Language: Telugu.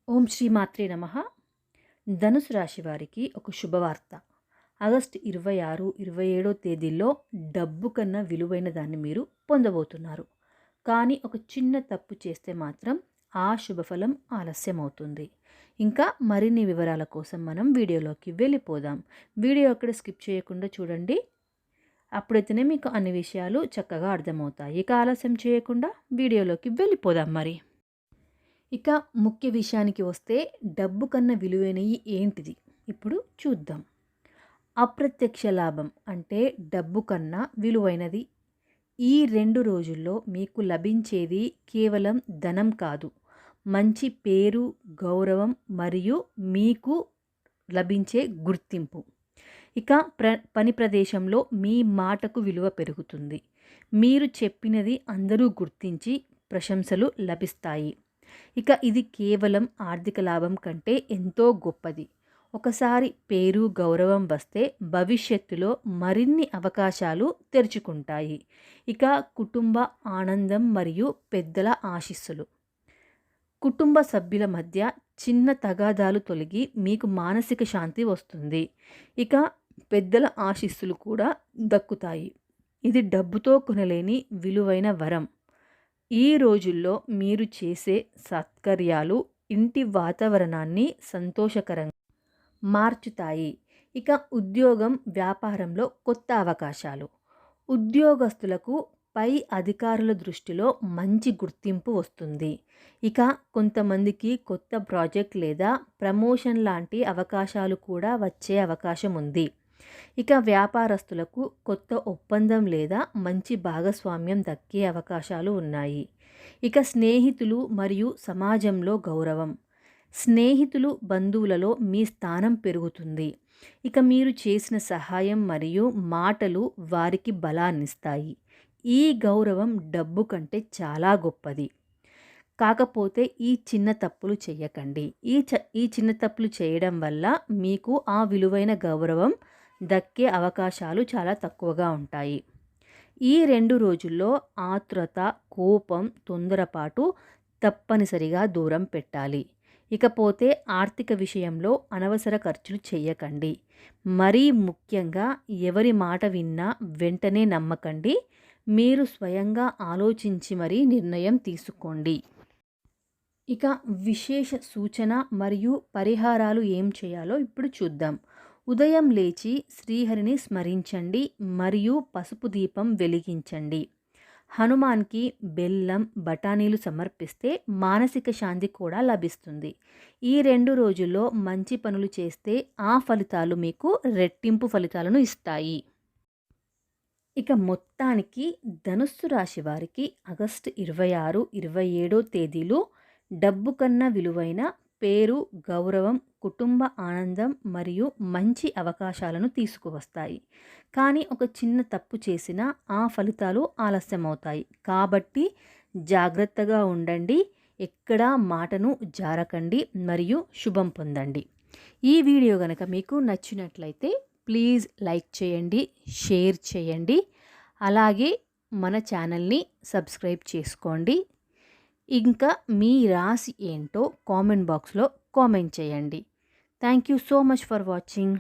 ఓం శ్రీ మాత్రే నమః. ధనుసు రాశి వారికి ఒక శుభవార్త. ఆగస్టు 26, 27 తేదీల్లో డబ్బు కన్నా విలువైన దాన్ని మీరు పొందబోతున్నారు. కానీ ఒక చిన్న తప్పు చేస్తే మాత్రం ఆ శుభఫలం ఆలస్యమవుతుంది. ఇంకా మరిన్ని వివరాల కోసం మనం వీడియోలోకి వెళ్ళిపోదాం. వీడియో అక్కడ స్కిప్ చేయకుండా చూడండి. అప్పుడైతేనే మీకు అన్ని విషయాలు చక్కగా అర్థమవుతాయి. ఇక ఆలస్యం చేయకుండా వీడియోలోకి వెళ్ళిపోదాం మరి. ఇక ముఖ్య విషయానికి వస్తే డబ్బు కన్నా విలువైనవి ఏంటిది ఇప్పుడు చూద్దాం. అప్రత్యక్ష లాభం అంటే డబ్బు కన్నా విలువైనది. ఈ 2 రోజుల్లో మీకు లభించేది కేవలం ధనం కాదు, మంచి పేరు, గౌరవం మరియు మీకు లభించే గుర్తింపు. ఇక పని ప్రదేశంలో మీ మాటకు విలువ పెరుగుతుంది. మీరు చెప్పినది అందరూ గుర్తించి ప్రశంసలు లభిస్తాయి. ఇక ఇది కేవలం ఆర్థిక లాభం కంటే ఎంతో గొప్పది. ఒకసారి పేరు, గౌరవం వస్తే భవిష్యత్తులో మరిన్ని అవకాశాలు తెరుచుకుంటాయి. ఇక కుటుంబ ఆనందం మరియు పెద్దల ఆశీస్సులు. కుటుంబ సభ్యుల మధ్య చిన్న తగాదాలు తొలగి మీకు మానసిక శాంతి వస్తుంది. ఇక పెద్దల ఆశీస్సులు కూడా దక్కుతాయి. ఇది డబ్బుతో కొనలేని విలువైన వరం. ఈ రోజుల్లో మీరు చేసే సత్కార్యాలు ఇంటి వాతావరణాన్ని సంతోషకరంగా మార్చుతాయి. ఇక ఉద్యోగం, వ్యాపారంలో కొత్త అవకాశాలు. ఉద్యోగస్తులకు పై అధికారుల దృష్టిలో మంచి గుర్తింపు వస్తుంది. ఇక కొంతమందికి కొత్త ప్రాజెక్ట్ లేదా ప్రమోషన్ లాంటి అవకాశాలు కూడా వచ్చే అవకాశం ఉంది. ఇక వ్యాపారస్తులకు కొత్త ఒప్పందం లేదా మంచి భాగస్వామ్యం దక్కే అవకాశాలు ఉన్నాయి. ఇక స్నేహితులు మరియు సమాజంలో గౌరవం. స్నేహితులు, బంధువులలో మీ స్థానం పెరుగుతుంది. ఇక మీరు చేసిన సహాయం మరియు మాటలు వారికి బలాన్నిస్తాయి. ఈ గౌరవం డబ్బు కంటే చాలా గొప్పది. కాకపోతే ఈ చిన్న తప్పులు చేయకండి. ఈ చిన్న తప్పులు చేయడం వల్ల మీకు ఆ విలువైన గౌరవం దక్కే అవకాశాలు చాలా తక్కువగా ఉంటాయి. ఈ 2 రోజుల్లో ఆత్రుత, కోపం, తొందరపాటు తప్పనిసరిగా దూరం పెట్టాలి. ఇకపోతే ఆర్థిక విషయంలో అనవసర ఖర్చులు చేయకండి. మరీ ముఖ్యంగా ఎవరి మాట విన్నా వెంటనే నమ్మకండి. మీరు స్వయంగా ఆలోచించి మరీ నిర్ణయం తీసుకోండి. ఇక విశేష సూచన మరియు పరిహారాలు ఏం చేయాలో ఇప్పుడు చూద్దాం. ఉదయం లేచి శ్రీహరిని స్మరించండి మరియు పసుపు దీపం వెలిగించండి. హనుమాన్కి బెల్లం, బఠానీలు సమర్పిస్తే మానసిక శాంతి కూడా లభిస్తుంది. ఈ 2 రోజుల్లో మంచి పనులు చేస్తే ఆ ఫలితాలు మీకు రెట్టింపు ఫలితాలను ఇస్తాయి. ఇక మొత్తానికి ధనుస్సు రాశి వారికి ఆగస్టు 26, 27 తేదీలు డబ్బు కన్నా విలువైన పేరు, గౌరవం, కుటుంబ ఆనందం మరియు మంచి అవకాశాలను తీసుకువస్తాయి. కానీ ఒక చిన్న తప్పు చేసినా ఆ ఫలితాలు ఆలస్యమవుతాయి. కాబట్టి జాగ్రత్తగా ఉండండి. ఎక్కడా మాటను జారకండి మరియు శుభం పొందండి. ఈ వీడియో కనుక మీకు నచ్చినట్లయితే ప్లీజ్ లైక్ చేయండి, షేర్ చేయండి. అలాగే మన ఛానల్ని సబ్స్క్రైబ్ చేసుకోండి. ఇంకా మీ రాశి ఏంటో కామెంట్ బాక్స్లో కామెంట్ చేయండి. Thank you so much for watching.